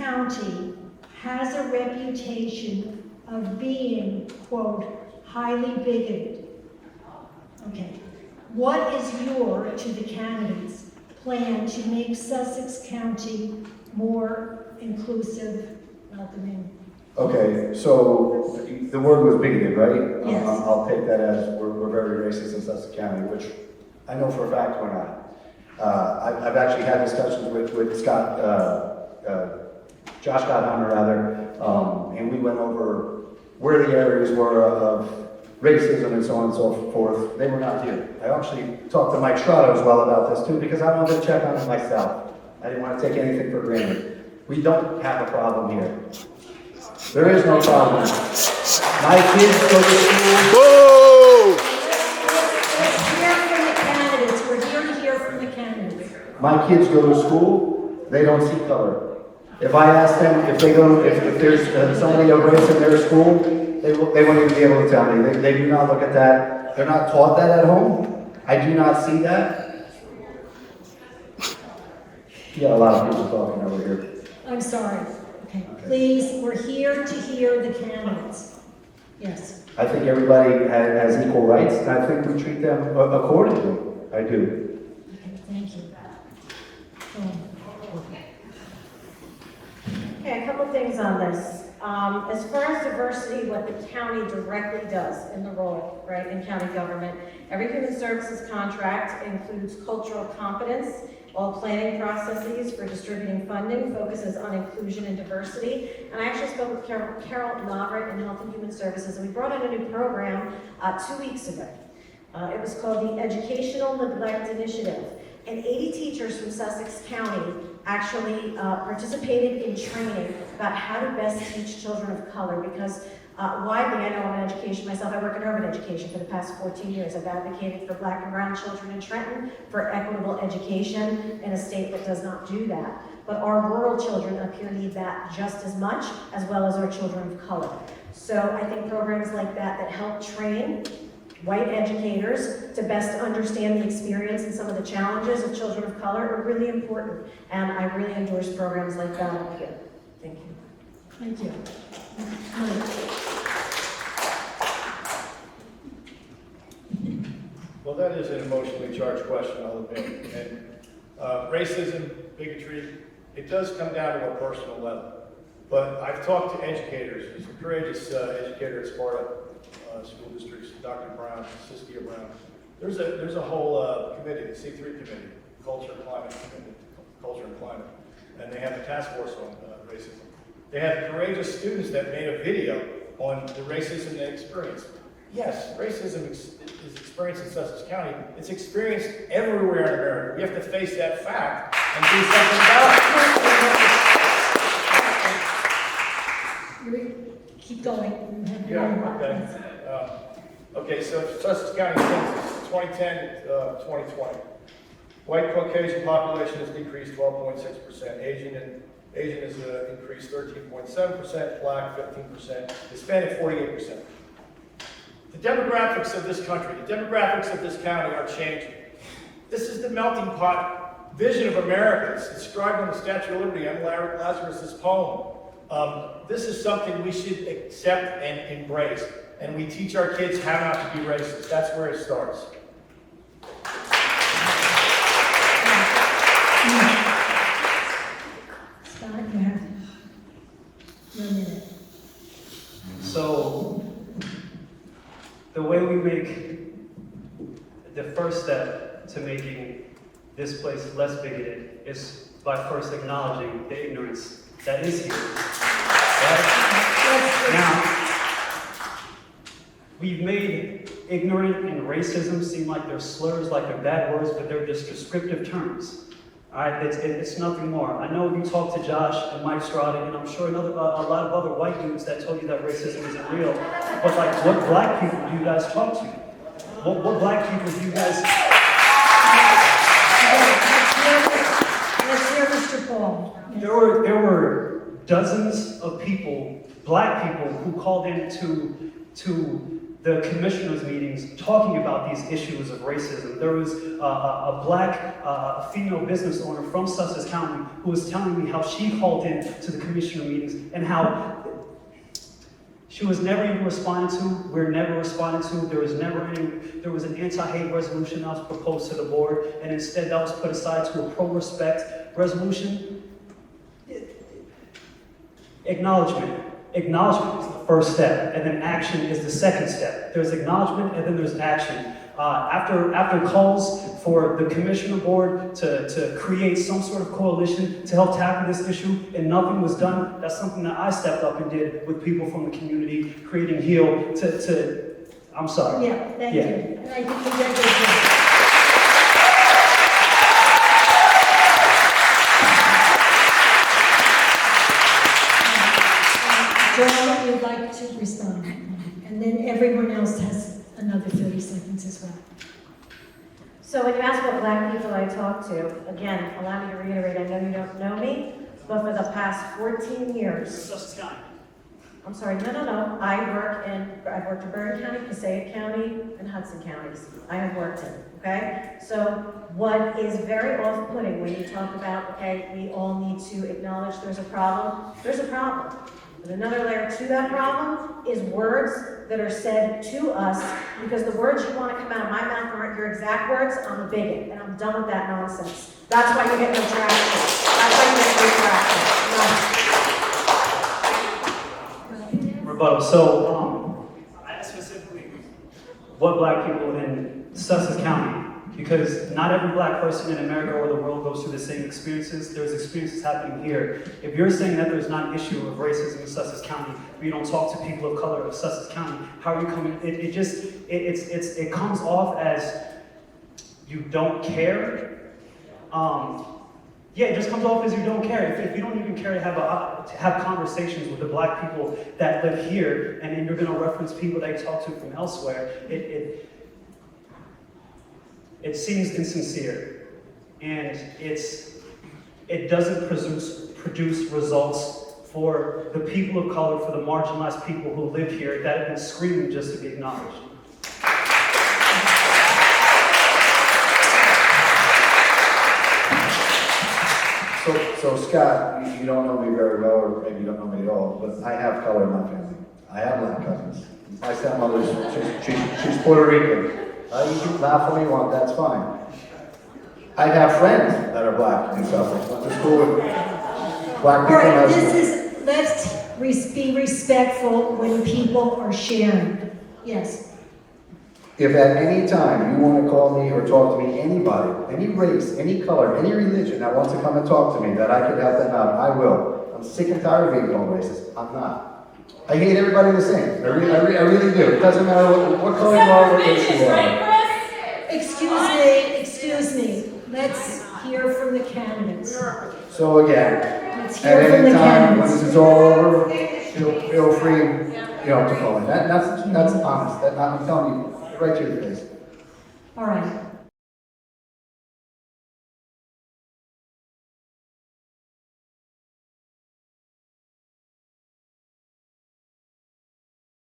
County has a reputation of being, quote, highly bigoted. Okay. What is your, to the candidates, plan to make Sussex County more inclusive, welcoming? Okay, so the word was bigoted, right? Yes. I'll take that as we're very racist in Sussex County, which I know for a fact we're not. I've actually had discussions with Scott, Josh Gottheimer rather, and we went over where the areas were of racism and so on and so forth. They were not here. I actually talked to Mike Strato as well about this too, because I wanted to check on it myself. I didn't want to take anything for granted. We don't have a problem here. There is no problem. My kids go to school. Whoa! Let's hear from the candidates. We're here to hear from the candidates. My kids go to school. They don't see color. If I ask them if they go, if there's somebody of race in their school, they won't even be able to tell me. They do not look at that. They're not taught that at home. I do not see that. Yeah, a lot of people talking over here. I'm sorry. Okay, please, we're here to hear the candidates. Yes. I think everybody has equal rights, and I think we treat them accordingly. I do. Okay, thank you. Okay, a couple of things on this. As far as diversity, what the county directly does in the role, right, in county government, every human services contract includes cultural competence. All planning processes for distributing funding focuses on inclusion and diversity. And I actually spoke with Carol Lavert in Health and Human Services, and we brought in a new program 2 weeks ago. It was called the Educational Neglect Initiative. And 80 teachers from Sussex County actually participated in training about how to best teach children of color, because widely, I know I'm in education myself, I work in urban education for the past 14 years. I've advocated for Black and brown children in Trenton for equitable education in a state that does not do that. But our rural children up here need that just as much, as well as our children of color. So I think programs like that help train white educators to best understand the experience and some of the challenges of children of color are really important. And I really endorse programs like that up here. Thank you. Thank you. Well, that is an emotionally charged question, I'll admit. And racism, bigotry, it does come down to a personal level. But I've talked to educators. There's a courageous educator at Sparta School Districts, Dr. Brown, Siskia Brown. There's a whole committee, the C3 committee, Culture and Climate Committee, Culture and Climate, and they have a task force on racism. They have courageous students that made a video on the racism they experienced. Yes, racism is experienced in Sussex County. It's experienced everywhere in America. We have to face that fact and do something about it. Keep going. Yeah, okay. Okay, so Sussex County census, 2010 to 2020. White Caucasian population has decreased 12.6%. Asian has increased 13.7%. Black 15%. Hispanic 48%. The demographics of this country, the demographics of this county are changing. This is the melting pot vision of America. It's described in the Statue of Liberty and Lazarus's poem. This is something we should accept and embrace. And we teach our kids how not to be racist. That's where it starts. Scott, you have your minute. So, the way we make the first step to making this place less bigoted is by first acknowledging the ignorance that is here. Right? Now, we've made ignorant and racism seem like they're slurs, like they're bad words, but they're just descriptive terms. All right, it's nothing more. I know you talked to Josh and Mike Strada, and I'm sure a lot of other white dudes that told you that racism isn't real. But like, what black people do you guys talk to? What black people do you guys? Let's hear Mr. Paul. There were dozens of people, black people, who called in to the commissioners' meetings talking about these issues of racism. There was a black female business owner from Sussex County who was telling me how she called in to the commissioner meetings and how she was never even responded to. We're never responded to. There was an anti-hate resolution that was proposed to the board, and instead that was put aside to a pro-respect resolution. Acknowledgement. Acknowledgement is the first step, and then action is the second step. There's acknowledgement, and then there's action. After calls for the commissioner board to create some sort of coalition to help tackle this issue, and nothing was done, that's something that I stepped up and did with people from the community, creating HEAL I'm sorry. Yeah, thank Yeah. you. And I think we did good. Joel, you'd like to respond, and then everyone else has another 30 seconds as well. So when you ask what black people I talk to, again, allow me to reiterate, I know you don't know me, but for the past 14 years, Sussex County. I'm sorry, no. I've worked in Bergen County, Passaic County, and Hudson counties. I have worked in, okay? So what is very off-putting when you talk about, okay, we all need to acknowledge there's a problem. But another layer to that problem is words that are said to us, because the words you want to come out of my mouth aren't your exact words. I'm a bigot, and I'm done with that nonsense. That's why you get no traction. That's why you get no traction. Rebuttal. So, I asked specifically what black people in Sussex County, because not every black person in America or the world goes through the same experiences. There's experiences happening here. If you're saying that there's not an issue of racism in Sussex County, but you don't talk to people of color of Sussex County, how are you coming? It comes off as you don't care. Yeah, it just comes off as you don't care. If you don't even care to have conversations with the black people that live here, and then you're going to reference people that you talk to from elsewhere, it seems insincere, and it doesn't produce results for the people of color, for the marginalized people who live here that have been screaming just to be acknowledged. So Scott, you don't know me very well, or maybe you don't know me at all, but I have color in my family. I have black cousins. My stepmother's, she's Puerto Rican. You can laugh all you want, that's fine. I have friends that are black in Sussex. Went to school with black All people. right, let's be respectful when people are sharing. Yes. If at any time you want to call me or talk to me, anybody, any race, any color, any religion that wants to come and talk to me, that I can help them out, I will. I'm sick and tired of being called racist. I'm not. I hate everybody the same. I really do. It doesn't matter what color you are, what race you are. Excuse me. Let's hear from the candidates. So again, Let's at hear from any the time when candidates. this is all over, feel free, to call me. That's honest. I'm telling you right to your face. All right.